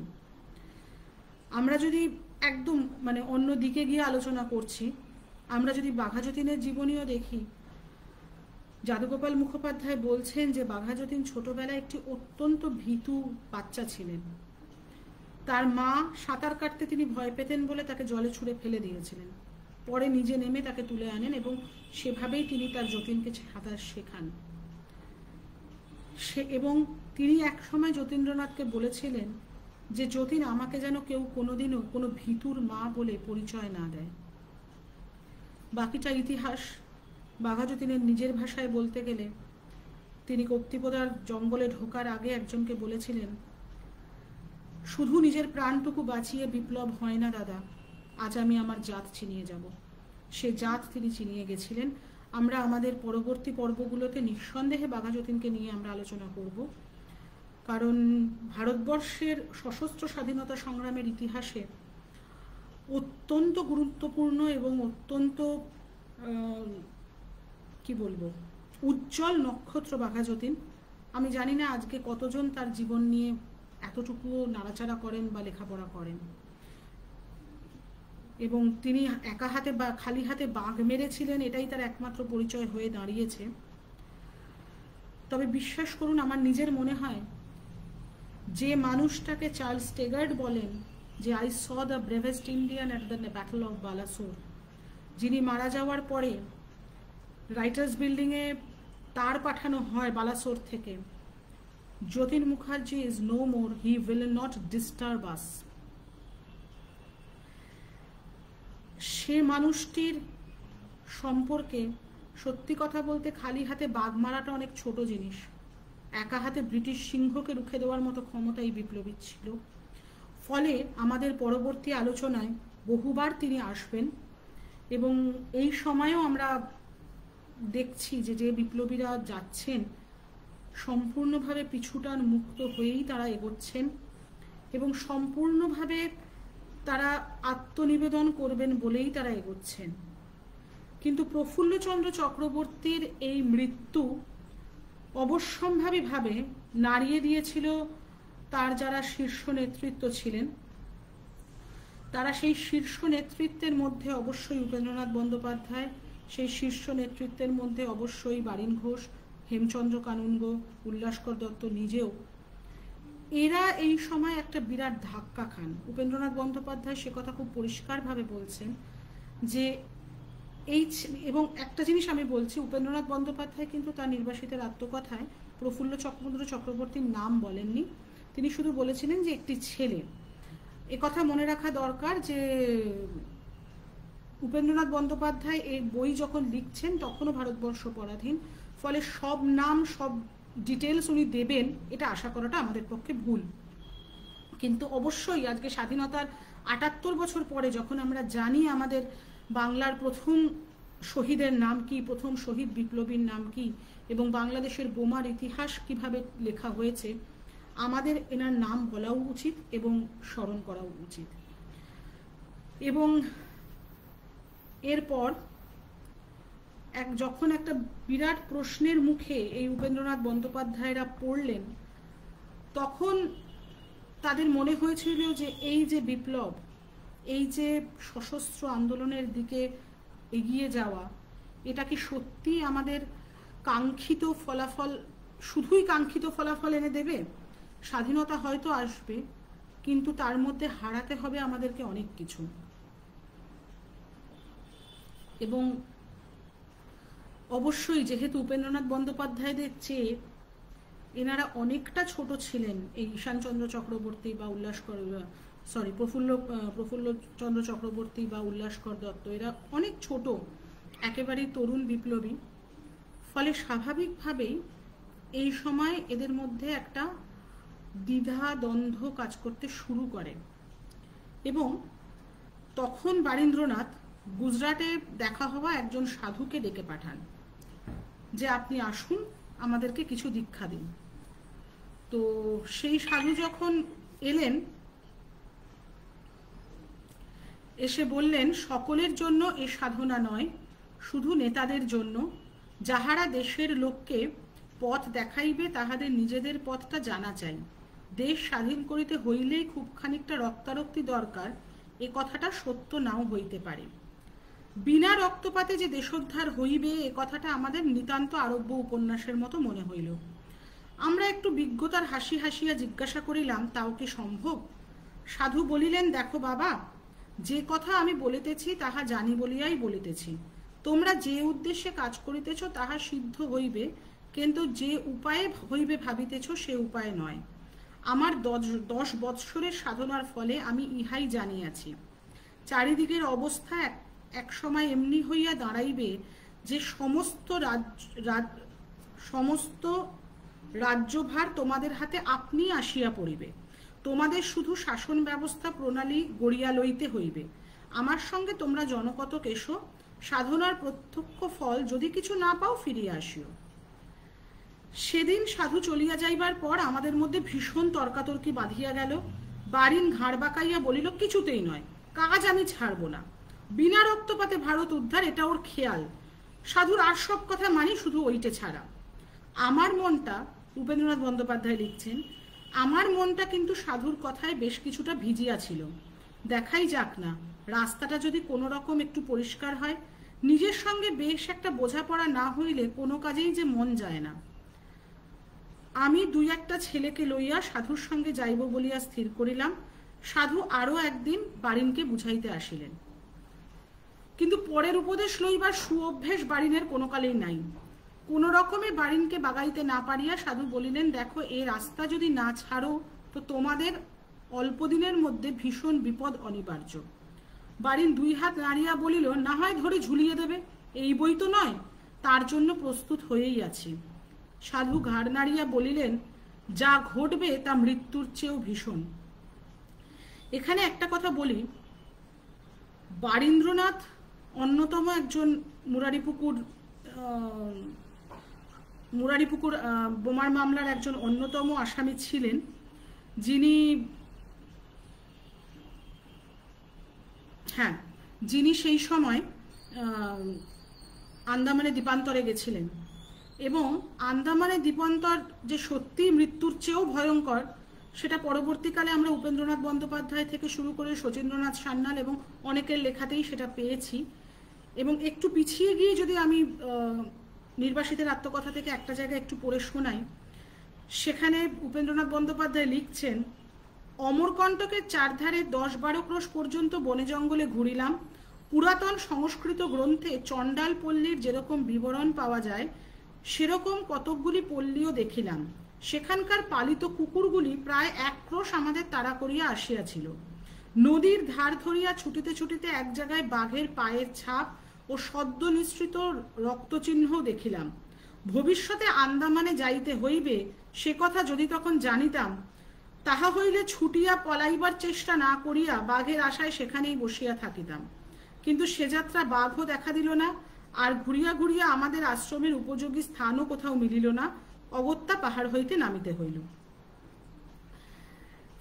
আমরা যদি একদম মানে অন্য দিকে গিয়ে আলোচনা করছি, আমরা যদি বাঘাযতীনের জীবনীও দেখি, যাদুগোপাল মুখোপাধ্যায় বলছেন যে বাঘাযতীন ছোটবেলায় একটি অত্যন্ত ভীতু বাচ্চা ছিলেন। তার মা সাঁতার কাটতে তিনি ভয় পেতেন বলে তাকে জলে ছুঁড়ে ফেলে দিয়েছিলেন। পরে নিজে নেমে তাকে তুলে আনেন এবং সেভাবেই তিনি তার যতীনকে সাঁতার শেখান। এবং তিনি একসময় যতীন্দ্রনাথকে বলেছিলেন যে যতীন, আমাকে যেন কেউ কোনোদিনও কোনো ভীতুর মা বলে পরিচয় না দেয়। বাকিটা ইতিহাস। বাঘাযতীনের নিজের ভাষায় বলতে গেলে তিনি কপ্তিপদার জঙ্গলে ঢোকার আগে একজনকে বলেছিলেন, শুধু নিজের প্রাণটুকু বাঁচিয়ে বিপ্লব হয় না দাদা, আজ আমি আমার জাত চিনিয়ে যাব। সে জাত তিনি চিনিয়ে গেছিলেন। আমরা আমাদের পরবর্তী পর্বগুলোতে নিঃসন্দেহে বাঘাযতীনকে নিয়ে আমরা আলোচনা করব, কারণ ভারতবর্ষের সশস্ত্র স্বাধীনতা সংগ্রামের ইতিহাসে অত্যন্ত গুরুত্বপূর্ণ এবং অত্যন্ত কি বলবো উজ্জ্বল নক্ষত্র বাঘাযতীন। আমি জানি না আজকে কতজন তার জীবন নিয়ে এতটুকুও নাড়াচাড়া করেন বা লেখাপড়া করেন। এবং তিনি একা হাতে বা খালি হাতে বাঘ মেরেছিলেন, এটাই তার একমাত্র পরিচয় হয়ে দাঁড়িয়েছে। তবে বিশ্বাস করুন, আমার নিজের মনে হয় যে মানুষটাকে চার্লস টেগার্ড বলেন যে I saw the bravest Indian at the battle of Balasore, যিনি মারা যাওয়ার পরে রাইটার্স বিল্ডিংয়ে তার পাঠানো হয় বালাসোর থেকে, Jatin Mukherjee is no more, he will not disturb us. সে মানুষটির সম্পর্কে সত্যি কথা বলতে খালি হাতে বাঘ মারাটা অনেক ছোট জিনিস। একা হাতে ব্রিটিশ সিংহকে রুখে দেওয়ার মতো ক্ষমতা এই বিপ্লবীর ছিল। ফলে আমাদের পরবর্তী আলোচনায় বহুবার তিনি আসবেন এবং এই সময়েও আমরা দেখছি যে যে বিপ্লবীরা যাচ্ছেন সম্পূর্ণভাবে পিছুটান মুক্ত হয়েই তারা এগোচ্ছেন এবং সম্পূর্ণভাবে তারা আত্মনিবেদন করবেন বলেই তারা এগোচ্ছেন। কিন্তু প্রফুল্লচন্দ্র চক্রবর্তীর এই মৃত্যু অবশ্যম্ভাবীভাবে নাড়িয়ে দিয়েছিল তার যারা শীর্ষ নেতৃত্ব ছিলেন। তারা সেই শীর্ষ নেতৃত্বের মধ্যে অবশ্যই উপেন্দ্রনাথ বন্দ্যোপাধ্যায়, সেই শীর্ষ নেতৃত্বের মধ্যে অবশ্যই বারিন ঘোষ, হেমচন্দ্র কানুনগো, উল্লাসকর দত্ত নিজেও। এরা এই সময় একটা বিরাট ধাক্কা খান। উপেন্দ্রনাথ বন্দ্যোপাধ্যায় সে কথা খুব পরিষ্কারভাবে বলছেন যে এবং একটা জিনিস আমি বলছি, উপেন্দ্রনাথ বন্দ্যোপাধ্যায় কিন্তু তার নির্বাসিতের আত্মকথায় প্রফুল্লচন্দ্র চক্রবর্তীর নাম বলেননি। তিনি শুধু বলেছিলেন যে একটি ছেলে। কথা মনে রাখা দরকার যে উপেন্দ্রনাথ বন্দ্যোপাধ্যায় এই বই যখন লিখছেন তখনও ভারতবর্ষ পরাধীন, ফলে সব নাম সব ডিটেলস উনি দেবেন এটা আশা করাটা আমাদের পক্ষে ভুল। কিন্তু অবশ্যই আজকে স্বাধীনতার 78 বছর পরে যখন আমরা জানি আমাদের বাংলার প্রথম শহীদের নাম কি, প্রথম শহীদ বিপ্লবীর নাম কি, এবং বাংলাদেশের বোমার ইতিহাস কিভাবে লেখা হয়েছে, আমাদের এনার নাম বলাও উচিত এবং স্মরণ করাও উচিত। এবং এরপর যখন একটা বিরাট প্রশ্নের মুখে এই উপেন্দ্রনাথ বন্দ্যোপাধ্যায়রা পড়লেন, তখন তাদের মনে হয়েছিল যে এই যে বিপ্লব, এই যে সশস্ত্র আন্দোলনের দিকে এগিয়ে যাওয়া, এটা কি সত্যি আমাদের কাঙ্ক্ষিত ফলাফল, শুধুই কাঙ্ক্ষিত ফলাফল এনে দেবে? স্বাধীনতা হয়তো আসবে, কিন্তু তার মধ্যে হারাতে হবে আমাদেরকে অনেক কিছু। এবং অবশ্যই যেহেতু উপেন্দ্রনাথ বন্দ্যোপাধ্যায়দের চেয়ে এনারা অনেকটা ছোট ছিলেন, এই ঈশানচন্দ্র চক্রবর্তী বা প্রফুল্ল চন্দ্র চক্রবর্তী বা উল্লাসকর দত্ত, এরা অনেক ছোট, একেবারেই তরুণ বিপ্লবী। ফলে স্বাভাবিকভাবেই এই সময় এদের মধ্যে একটা দ্বিধা দ্বন্দ্ব কাজ করতে শুরু করে। এবং তখন বারীন্দ্রনাথ গুজরাটে দেখা হওয়া একজন সাধুকে ডেকে পাঠান যে আপনি আসুন, আমাদেরকে কিছু দীক্ষা দিন। তো সেই সাধু যখন এলেন, এসে বললেন, সকলের জন্য এ সাধনা নয়, শুধু নেতাদের জন্য, যাহারা দেশের লোককে পথ দেখাইবে তাহাদের নিজেদের পথটা জানা চাই। দেশ স্বাধীন করিতে হইলেই খুব খানিকটা রক্তারক্তি দরকার, এ কথাটা সত্য নাও হইতে পারে। বিনা রক্তপাতে যে দেশোদ্ধার হইবে, এ কথাটা আমাদের নিতান্ত আরব্য উপন্যাসের মতো মনে হইল। আমরা একটু বিজ্ঞতার হাসি হাসিয়া জিজ্ঞাসা করিলাম, তাও কি সম্ভব? সাধু বলিলেন, দেখো বাবা, যে কথা আমি বলিতেছি তাহা জানি বলিয়াই বলিতেছি। তোমরা যে উদ্দেশ্যে কাজ করিতেছ তাহা সিদ্ধ হইবে, কিন্তু যে উপায়ে হইবে ভাবিতেছ সে উপায় নয়। আমার 10 বৎসরের সাধনার ফলে আমি ইহাই জানিয়াছি। চারিদিকের অবস্থা এক সময় এমনি হইয়া দাঁড়াইবে যে সমস্ত রাজ্যভার তোমাদের হাতে আপনি আসিয়া পড়িবে। তোমাদের শুধু শাসন ব্যবস্থা প্রণালী গড়িয়া লইতে হইবে। আমার সঙ্গে তোমরা জনকতক এসো, সাধনার প্রত্যক্ষ ফল যদি কিছু না পাও ফিরিয়া আসিও। সেদিন সাধু চলিয়া যাইবার পর আমাদের মধ্যে ভীষণ তর্কাতর্কি বাঁধিয়া গেল। বারিন ঘাড় বাঁকাইয়া বলিল, কিছুতেই নয়, কাজ আমি ছাড়ব না, বিনা রক্তপাতে ভারত উদ্ধার, এটা ওর খেয়াল। সাধুর আর সব কথা মানি, শুধু ওইটে ছাড়া। আমার মনটা, উপেন্দ্রনাথ বন্দ্যোপাধ্যায় লিখছেন, আমার মনটা কিন্তু সাধুর কথায় বেশ কিছুটা ভিজিয়া ছিল। দেখাই যাক না, রাস্তাটা যদি কোনো রকম একটু পরিষ্কার হয়। নিজের সঙ্গে বেশ একটা বোঝাপড়া না হইলে কোনো কাজেই যে মন যায় না। আমি 2-1টা ছেলেকে লইয়া সাধুর সঙ্গে যাইব বলিয়া স্থির করিলাম। সাধু আরো একদিন বারিনকে বুঝাইতে আসিলেন, কিন্তু পরের উপদেশ লইবার সুঅভ্যেস বারিনের কোনো কালেই নাই। কোন রকমে বারিনকে বাগাইতে না পারিয়া সাধু বলিলেন, দেখো, এ রাস্তা যদি না ছাড়ো তো তোমাদের অল্প দিনের মধ্যে ভীষণ বিপদ অনিবার্য। বারিন 2 হাত নাড়িয়া বলিল, না হয় ধরে ঝুলিয়ে দেবে, এই বই তো নয়, তার জন্য প্রস্তুত হয়েই আছি। সাধু ঘাড় নাড়িয়া বলিলেন, যা ঘটবে তা মৃত্যুর চেয়েও ভীষণ। এখানে একটা কথা বলি, বারীন্দ্রনাথ অন্যতম একজন মুরারিপুকুর বোমার মামলার একজন অন্যতম আসামি ছিলেন, যিনি সেই সময় আন্দামানে দ্বীপান্তরে গেছিলেন। এবং আন্দামানে দ্বীপান্তর যে সত্যি মৃত্যুর চেয়েও ভয়ঙ্কর, সেটা পরবর্তীকালে আমরা উপেন্দ্রনাথ বন্দ্যোপাধ্যায় থেকে শুরু করে শচীন্দ্রনাথ সান্যাল এবং অনেকের লেখাতেই সেটা পেয়েছি। এবং একটু পিছিয়ে গিয়ে যদি আমি নির্বাসিতের আত্মকথা থেকে একটা জায়গায় একটু পড়ে শোনাই, সেখানে উপেন্দ্রনাথ বন্দ্যোপাধ্যায় লিখছেন, অমরকণ্টকের চারধারে 10-12 ক্রোশ পর্যন্ত বনে জঙ্গলে ঘুরিলাম। পুরাতন সংস্কৃত গ্রন্থে চণ্ডাল পল্লীর যেরকম বিবরণ পাওয়া যায়, সেরকম কতকগুলি পল্লীও দেখিলাম। সেখানকার পালিত কুকুরগুলি প্রায় 1 ক্রোশ আমাদের তাড়া করিয়া আসিয়াছিল। নদীর ধার ধরিয়া ছুটিতে ছুটিতে এক জায়গায় বাঘের পায়ের ছাপ ও সদ্য নিঃসৃত রক্তচিহ্ন দেখিলাম। ভবিষ্যতে আন্দামানে যাইতে হইবে সে কথা যদি তখন জানিতাম, তাহা হইলে ছুটিয়া পলাইবার চেষ্টা না করিয়া বাঘের আশায় সেখানেই বসিয়া থাকিতাম, কিন্তু সে যাত্রা বাঘও দেখা দিল না, আর ঘুরিয়া ঘুরিয়া আমাদের আশ্রমের উপযোগী স্থানও কোথাও মিলিল না, অগত্যা পাহাড় হইতে নামিতে হইল।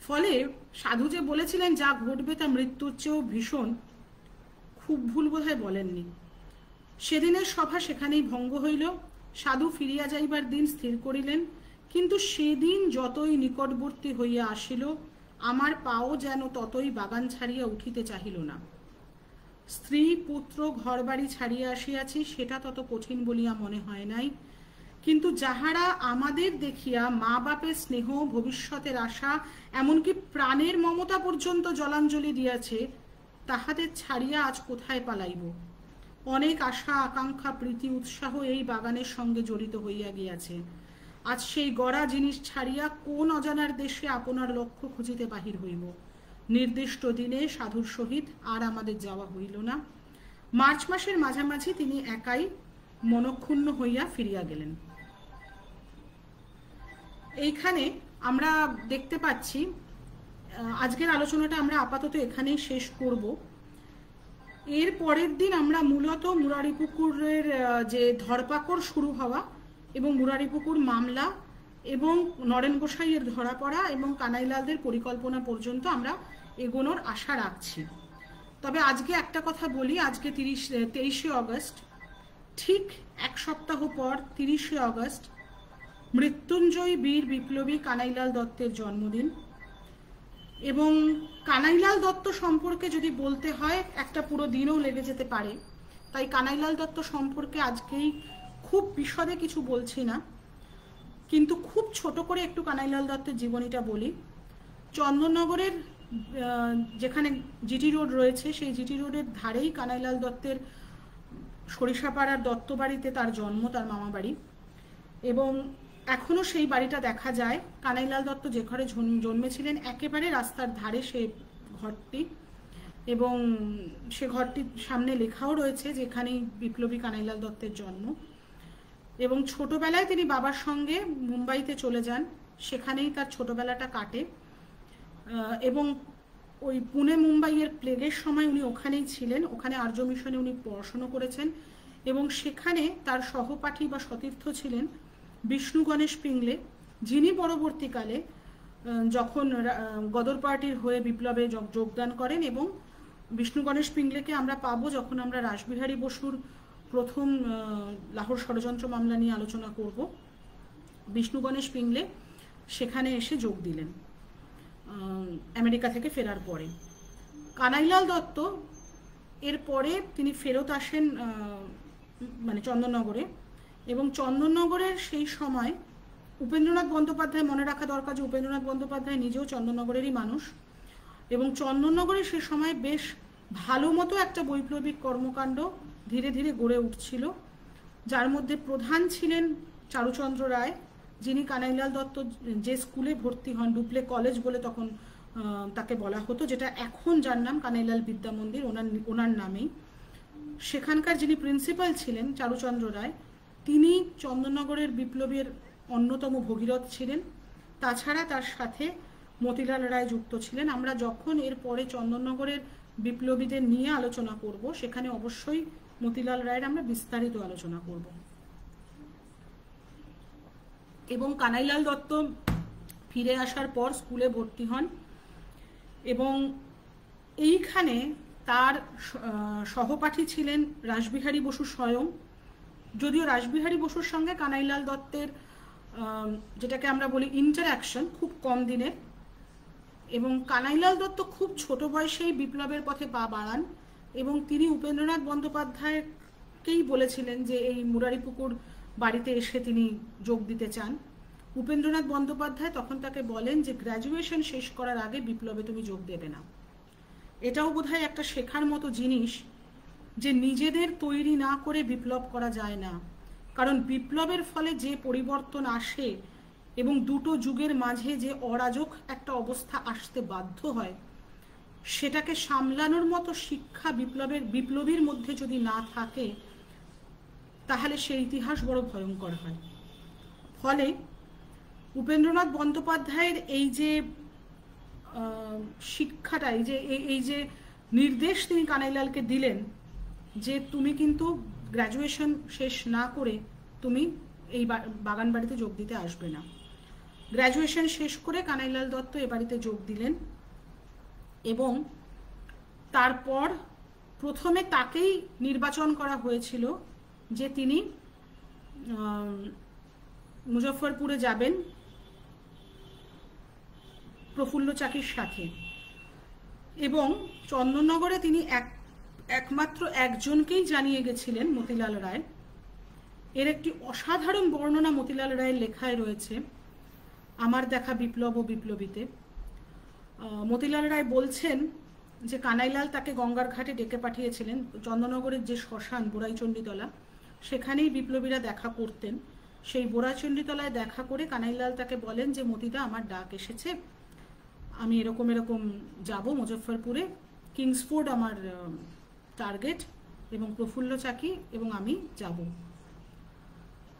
ফলে সাধু যে বলেছিলেন যা ঘটবে তা মৃত্যুর চেয়েও ভীষণ, খুব ভুল বোধহয় বলেননি। সেদিনের সভা সেখানেই ভঙ্গ হইল। সাধু ফিরিয়া যাইবার দিন স্থির করিলেন, কিন্তু সেদিন যতই নিকটবর্তী হইয়া আসিল আমার পাও যেন ততই বাগান ছাড়িয়া উঠিতে চাহিল না। স্ত্রী পুত্র ঘরবাড়ি ছাড়িয়া আসিয়াছি সেটা তত কঠিন বলিয়া মনে হয় নাই, কিন্তু যাহারা আমাদের দেখিয়া মা বাপের স্নেহ, ভবিষ্যতের আশা, এমনকি প্রাণের মমতা পর্যন্ত জলাঞ্জলি দিয়াছে, তাহাদের ছাড়িয়া আজ কোথায় পালাইব? অনেক আশা, আকাঙ্ক্ষা, প্রীতি, উৎসাহ এই বাগানের সঙ্গে জড়িত হইয়া গিয়াছে। আজ সেই গড়া জিনিস ছাড়িয়া কোন অজানার দেশে আপনার লক্ষ্য খুঁজিতে বাহির হইব? নির্দিষ্ট দিনে সাধুর সহিত আর আমাদের যাওয়া হইল না। মার্চ মাসের মাঝামাঝি তিনি একাই মনক্ষুণ্ণ হইয়া ফিরিয়া গেলেন। এইখানে আমরা দেখতে পাচ্ছি, আজকের আলোচনাটা আমরা আপাতত এখানেই শেষ করব। এর পরের দিন আমরা মূলত মুরারিপুকুরের যে ধরপাকড় শুরু হওয়া এবং মুরারিপুকুর মামলা এবং নরেন গোসাইয়ের ধরা পড়া এবং কানাইলালদের পরিকল্পনা পর্যন্ত আমরা এগোনোর আশা রাখছি। তবে আজকে একটা কথা বলি, আজকে 23শে অগস্ট, ঠিক এক সপ্তাহ পর 30শে অগস্ট মৃত্যুঞ্জয়ী বীর বিপ্লবী কানাইলাল দত্তের জন্মদিন। এবং কানাইলাল দত্ত সম্পর্কে যদি বলতে হয় একটা পুরো দিনও লেগে যেতে পারে, তাই কানাইলাল দত্ত সম্পর্কে আজকেই খুব বিশদে কিছু বলছি না, কিন্তু খুব ছোট করে একটু কানাইলাল দত্তের জীবনীটা বলি। চন্দননগরের যেখানে জিটি রোড রয়েছে সেই জিটি রোডের ধারেই কানাইলাল দত্তের সরিষাপাড়ার দত্ত বাড়িতে তার জন্ম, তার মামা বাড়ি, এবং এখনো সেই বাড়িটা দেখা যায়। কানাইলাল দত্ত যে ঘরে জন্মেছিলেন একেবারে রাস্তার ধারে সে ঘরটি, এবং সে ঘরটির সামনে লেখাও রয়েছে যে এখানেই বিপ্লবী কানাইলাল দত্তের জন্ম। এবং ছোটবেলায় তিনি বাবার সঙ্গে মুম্বাইতে চলে যান, সেখানেই তার ছোটবেলাটা কাটে। এবং ওই পুনে মুম্বাইয়ের প্লেগের সময় উনি ওখানেই ছিলেন, ওখানে আর্য মিশনে উনি পড়াশুনো করেছেন, এবং সেখানে তার সহপাঠী বা সতীর্থ ছিলেন বিষ্ণু গণেশ পিংলে, যিনি পরবর্তীকালে যখন গদর পার্টির হয়ে বিপ্লবে যোগদান করেন। এবং বিষ্ণু গণেশ পিংলেকে আমরা পাবো যখন আমরা রাসবিহারী বসুর প্রথম লাহোর ষড়যন্ত্র মামলা নিয়ে আলোচনা করব। বিষ্ণু গণেশ পিংলে সেখানে এসে যোগ দিলেন আমেরিকা থেকে ফেরার পরে। কানাইলাল দত্ত এরপরে তিনি ফেরত আসেন মানে চন্দননগরে, এবং চন্দননগরের সেই সময় উপেন্দ্রনাথ বন্দ্যোপাধ্যায়, মনে রাখা দরকার যে উপেন্দ্রনাথ বন্দ্যোপাধ্যায় নিজেও চন্দননগরেরই মানুষ, এবং চন্দননগরে সে সময় বেশ ভালো মতো একটা বৈপ্লবিক কর্মকাণ্ড ধীরে ধীরে গড়ে উঠছিল, যার মধ্যে প্রধান ছিলেন চারুচন্দ্র রায়, যিনি কানাইলাল দত্ত যে স্কুলে ভর্তি হন, ডুপ্লে কলেজ বলে তখন তাকে বলা হতো, যেটা এখন যার নাম কানাইলাল বিদ্যা মন্দির, ওনার নামেই। সেখানকার যিনি প্রিন্সিপাল ছিলেন চারুচন্দ্র রায়, তিনি চন্দননগরের বিপ্লবের অন্যতম ভগীরথ ছিলেন। তাছাড়া তার সাথে মতিলাল রায় যুক্ত ছিলেন। আমরা যখন এরপরে চন্দননগরের বিপ্লবীদের নিয়ে আলোচনা করব সেখানে অবশ্যই মতিলাল রায়ের আমরা বিস্তারিত আলোচনা করব। এবং কানাইলাল দত্ত ফিরে আসার পর স্কুলে ভর্তি হন, এবং এইখানে তার সহপাঠী ছিলেন রাসবিহারী বসু স্বয়ং। যদিও রাসবিহারী বসুর সঙ্গে কানাইলাল দত্তের যেটাকে আমরা বলি ইন্টারঅ্যাকশন খুব কম দিনের, এবং কানাইলাল দত্ত খুব ছোট বয়সেই বিপ্লবের পথে পা বাড়ান, এবং তিনি উপেন্দ্রনাথ বন্দ্যোপাধ্যায়কেই বলেছিলেন যে এই মুরারিপুকুর বাড়িতে এসে তিনি যোগ দিতে চান। উপেন্দ্রনাথ বন্দ্যোপাধ্যায় তখন তাকে বলেন যে গ্র্যাজুয়েশন শেষ করার আগে বিপ্লবে তুমি যোগ দেবে না। এটাও বোধহয় একটা শেখার মতো জিনিস যে নিজেদের তৈরি না করে বিপ্লব করা যায় না, কারণ বিপ্লবের ফলে যে পরিবর্তন আসে এবং দুটো যুগের মাঝে যে অরাজক একটা অবস্থা আসতে বাধ্য হয়, সেটাকে সামলানোর মতো শিক্ষা বিপ্লবীর মধ্যে যদি না থাকে তাহলে সেই ইতিহাস বড় ভয়ঙ্কর হয়। ফলে উপেন্দ্রনাথ বন্দ্যোপাধ্যায়ের এই যে শিক্ষাটা, এই যে নির্দেশ তিনি কানাইলালকে দিলেন যে তুমি কিন্তু গ্র্যাজুয়েশন শেষ না করে তুমি এই বাগান বাড়িতে যোগ দিতে আসবে না। গ্র্যাজুয়েশন শেষ করে কানাইলাল দত্ত এ বাড়িতে যোগ দিলেন এবং তারপর প্রথমে তাকেই নির্বাচন করা হয়েছিল যে তিনি মুজফ্ফরপুরে যাবেন প্রফুল্ল চাকির সাথে, এবং চন্দননগরে তিনি একমাত্র একজনকেই জানিয়ে গেছিলেন, মতিলাল রায়। এর একটি অসাধারণ বর্ণনা মতিলাল রায়ের লেখায় রয়েছে, আমার দেখা বিপ্লব ও বিপ্লবীতে। মতিলাল রায় বলছেন যে কানাইলাল তাকে গঙ্গার ঘাটে ডেকে পাঠিয়েছিলেন, চন্দননগরের যে শ্মশান বোরাইচণ্ডীতলা, সেখানেই বিপ্লবীরা দেখা করতেন। সেই বোরাইচণ্ডীতলায় দেখা করে কানাইলাল তাকে বলেন যে মতিদা, আমার ডাক এসেছে, আমি এরকম এরকম যাব মুজফ্ফরপুরে, কিংসফোর্ড আমার টার্গেট, এবং প্রফুল্ল চাকি এবং আমি যাব।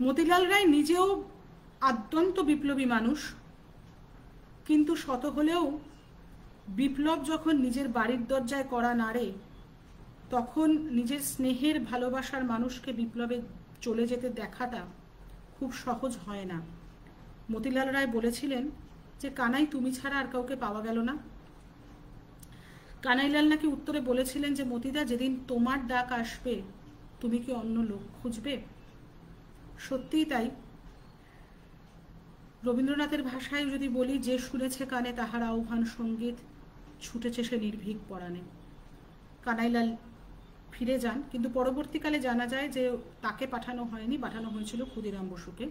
মতিলাল রায় নিজেও আদ্যন্ত বিপ্লবী মানুষ, কিন্তু শত হলেও বিপ্লব যখন নিজের বাড়ির দরজায় করা নাড়ে, তখন নিজের স্নেহের ভালোবাসার মানুষকে বিপ্লবে চলে যেতে দেখাটা খুব সহজ হয় না। মতিলাল রায় বলেছিলেন যে কানাই, তুমি ছাড়া আর কাউকে পাওয়া গেল না। কানাইলাল নাকি উত্তরে বলেছিলেন যে মতিদা, যেদিন তোমার ডাক আসবে তুমি কি অন্য লোক খুঁজবে? সত্যিই তাই। রবীন্দ্রনাথের ভাষায় যদি বলি, যে শুনেছে কানে তাহার আহ্বান সঙ্গীত, ছুটেছে সে নির্ভীক পরাণে। কানাইলাল ফিরে যান, কিন্তু পরবর্তীকালে জানা যায় যে তাকে পাঠানো হয়নি, পাঠানো হয়েছিল ক্ষুদিরাম বসুকে।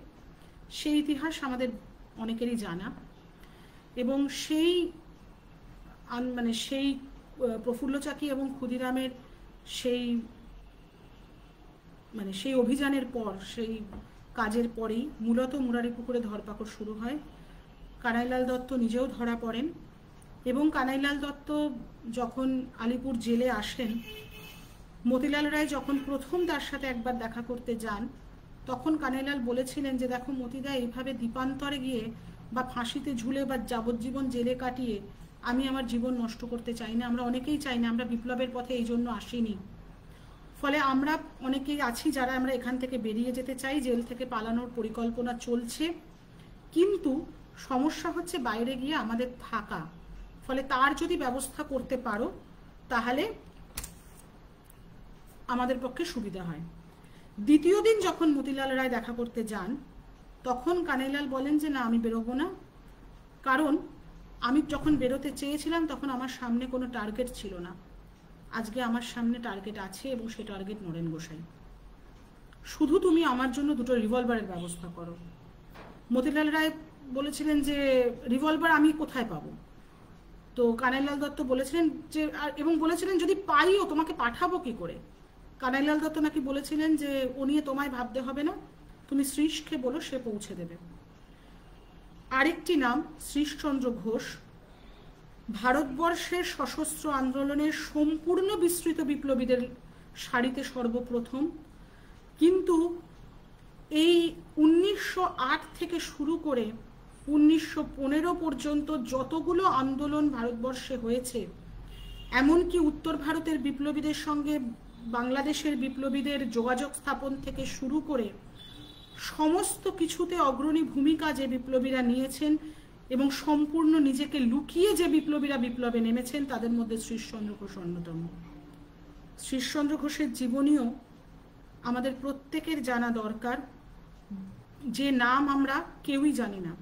সেই ইতিহাস আমাদের অনেকেরই জানা, এবং সেই প্রফুল্ল চাকি এবং ক্ষুদিরামের সেই অভিযানের পর, সেই কাজের পরেই মূলত মুরারিপুকুরে ধরপাকড় শুরু হয়। কানাইলাল দত্ত নিজেও ধরা পড়েন, এবং কানাইলাল দত্ত যখন আলিপুর জেলে আসেন, মতিলাল রায় যখন প্রথম তার সাথে একবার দেখা করতে যান, তখন কানাইলাল বলেছিলেন যে দেখো মতিদা, এইভাবে দ্বীপান্তরে গিয়ে বা ফাঁসিতে ঝুলে বা যাবজ্জীবন জেলে কাটিয়ে আমি আমার জীবন নষ্ট করতে চাই না। আমরা অনেকেই চাই না, আমরা বিপ্লবের পথে এই জন্য আসিনি। ফলে আমরা অনেকেই আছি যারা আমরা এখান থেকে বেরিয়ে যেতে চাই, জেল থেকে পালানোর পরিকল্পনা চলছে, কিন্তু সমস্যা হচ্ছে বাইরে গিয়ে আমাদের থাকা। ফলে তার যদি ব্যবস্থা করতে পারো তাহলে আমাদের পক্ষে সুবিধা হয়। দ্বিতীয় দিন যখন মতিলাল রায় দেখা করতে যান, তখন কানাইলাল বলেন যে না, আমি বেরোবো না, কারণ আমি যখন বেরোতে চেয়েছিলাম তখন আমার সামনে কোনো টার্গেট ছিল না। আজকে আমার সামনে টার্গেট আছে, এবং সেই টার্গেট নরেন গোসাই। শুধু তুমি আমার জন্য দুটো রিভলভারের ব্যবস্থা করো। মতিলাল রায় বলেছিলেন যে রিভলভার আমি কোথায় পাবো? তো কানাইলাল দত্ত বলেছিলেন যে, এবং বলেছিলেন যদি পাইও তোমাকে পাঠাবো কি করে? কানাইলাল দত্ত নাকি বলেছিলেন যে ও নিয়ে তোমায় ভাবতে হবে না, তুমি শ্রীশকে বলো, সে পৌঁছে দেবে। আরেকটি নাম শ্রীশচন্দ্র ঘোষ, ভারতবর্ষের সশস্ত্র আন্দোলনের সম্পূর্ণ বিস্তৃত বিপ্লবীদের সারিতে সর্বপ্রথম, কিন্তু এই 1908 থেকে শুরু করে 1915 পর্যন্ত যতগুলো আন্দোলন ভারতবর্ষে হয়েছে, এমনকি উত্তর ভারতের বিপ্লবীদের সঙ্গে বাংলাদেশের বিপ্লবীদের যোগাযোগ স্থাপন থেকে শুরু করে সমস্ত কিছুতে অগ্রণী ভূমিকা যে বিপ্লবীরা নিয়েছেন, এবং সম্পূর্ণ নিজেকে লুকিয়ে যে বিপ্লবীরা বিপ্লবে নেমেছেন, তাদের মধ্যে শ্রীশচন্দ্র ঘোষ অন্যতম। শ্রীশচন্দ্র ঘোষের জীবনীও আমাদের প্রত্যেকের জানা দরকার, যে নাম আমরা কেউই জানি না।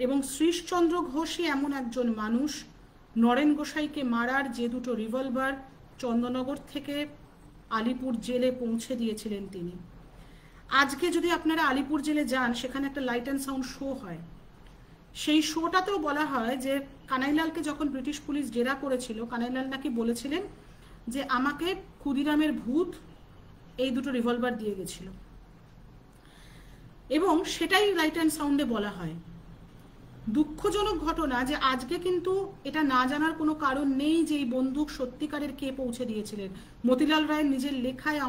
এবং শ্রীশচন্দ্র ঘোষই এমন একজন মানুষ, নরেন গোসাইকে মারার যে দুটো রিভলভার চন্দননগর থেকে আলিপুর জেলে পৌঁছে দিয়েছিলেন তিনি। আজকে যদি আপনারা আলিপুর জেলে যান, সেখানে একটা লাইট অ্যান্ড সাউন্ড শো হয়। সেই শোটাতেও বলা হয় যে কানাইলালকে যখন ব্রিটিশ পুলিশ জেরা করেছিল, কানাইলাল নাকি বলেছিলেন যে আমাকে ক্ষুদিরামের ভূত এই দুটো রিভলভার দিয়ে গেছিল, এবং সেটাই লাইট অ্যান্ড সাউন্ডে বলা হয়। দুঃখজনক ঘটনা যে আজকে কিন্তু এটা না জানার কোনো কারণ নেই যে এই বন্দুক সত্যিকারের কে পৌঁছে দিয়েছিলেন। মতিলাল রায়ের নিজের লেখায়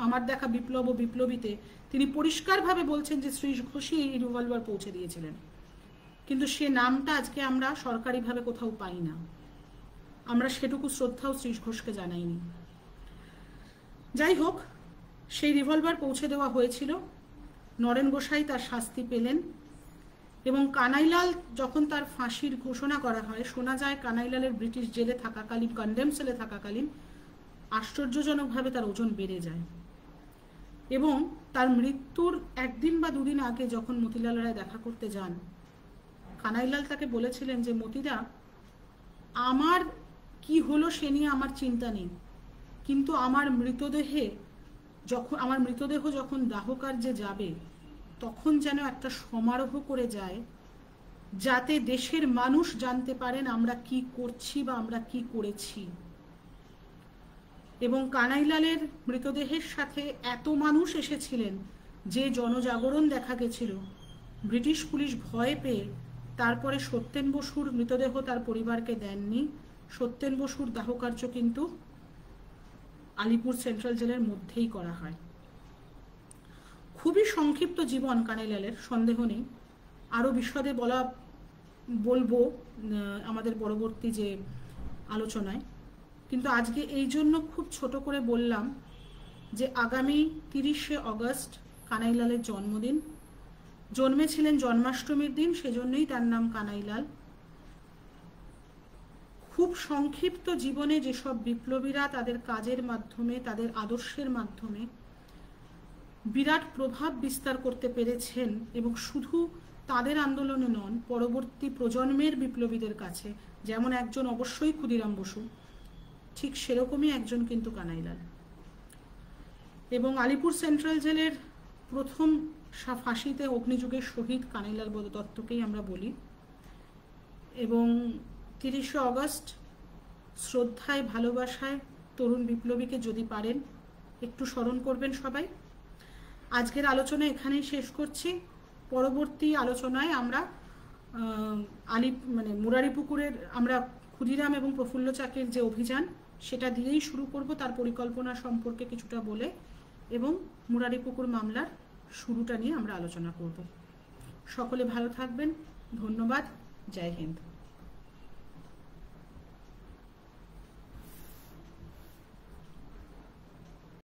আমার দেখা বিপ্লব ও বিপ্লবীতে তিনি পরিষ্কারভাবে বলছেন যে শ্রীশ ঘোষই এই রিভলভার পৌঁছে দিয়েছিলেন। কিন্তু সে নামটা আজকে আমরা সরকারিভাবে কোথাও পাই না। আমরা সেটুকু শ্রদ্ধাও শ্রীশ ঘোষকে জানাইনি। যাই হোক, সেই রিভলভার পৌঁছে দেওয়া হয়েছিল, নরেন গোসাই তার শাস্তি পেলেন এবং কানাইলাল যখন তার ফাঁসির ঘোষণা করা হয়, শোনা যায় কানাইলালের ব্রিটিশ জেলে থাকাকালীন, কন্ডেম সেলে থাকাকালীন আশ্চর্যজনকভাবে তার ওজন বেড়ে যায় এবং তার মৃত্যুর একদিন বা দুদিন আগে যখন মতিলাল রায় দেখা করতে যান, কানাইলাল তাকে বলেছিলেন যে মতিদা, আমার কি হলো সে নিয়ে আমার চিন্তা নেই, কিন্তু আমার মৃতদেহ যখন দাহ কার্যে যাবে তখন যেন একটা সমারোহ করে যায়, যাতে দেশের মানুষ জানতে পারেন আমরা কি করছি বা আমরা কি করেছি। এবং কানাইলালের মৃতদেহের সাথে এত মানুষ এসেছিলেন যে জনজাগরণ দেখা গেছিল, ব্রিটিশ পুলিশ ভয় পেয়ে তারপরে সত্যেন বসুর মৃতদেহ তার পরিবারকে দেননি। সত্যেন বসুর দাহকার্য কিন্তু আলিপুর সেন্ট্রাল জেলের মধ্যেই করা হয়। খুবই সংক্ষিপ্ত জীবন কানাইলালের, সন্দেহ নেই। আরও বিশদে বলবো আমাদের পরবর্তী যে আলোচনায়, কিন্তু আজকে এই জন্য খুব ছোট করে বললাম যে আগামী 30শে অগস্ট কানাইলালের জন্মদিন। জন্মেছিলেন জন্মাষ্টমীর দিন, সেজন্যই তার নাম কানাইলাল। খুব সংক্ষিপ্ত জীবনে যেসব বিপ্লবীরা তাদের কাজের মাধ্যমে, তাদের আদর্শের মাধ্যমে বিরাট প্রভাব বিস্তার করতে পেরেছেন, এবং শুধু তাদের আন্দোলনে নন, পরবর্তী প্রজন্মের বিপ্লবীদের কাছে, যেমন একজন অবশ্যই ক্ষুদিরাম বসু, ঠিক সেরকমই একজন কিন্তু কানাইলাল। এবং আলিপুর সেন্ট্রাল জেলের প্রথম ফাঁসিতে অগ্নিযুগের শহীদ কানাইলাল দত্তকেই আমরা বলি। এবং 30শে অগস্ট শ্রদ্ধায়, ভালোবাসায় তরুণ বিপ্লবীকে যদি পারেন একটু স্মরণ করবেন সবাই। আজকের আলোচনা এখানেই শেষ করছি। পরবর্তী আলোচনায় আমরা মুরারিপুকুরের আমরা ক্ষুদিরাম এবং প্রফুল্ল চাকির যে অভিযান, সেটা দিয়েই শুরু করব, তার পরিকল্পনা সম্পর্কে কিছুটা বলে, এবং মুরারিপুকুর মামলার শুরুটা নিয়ে আমরা আলোচনা করব। সকলে ভালো থাকবেন। ধন্যবাদ। জয় হিন্দ।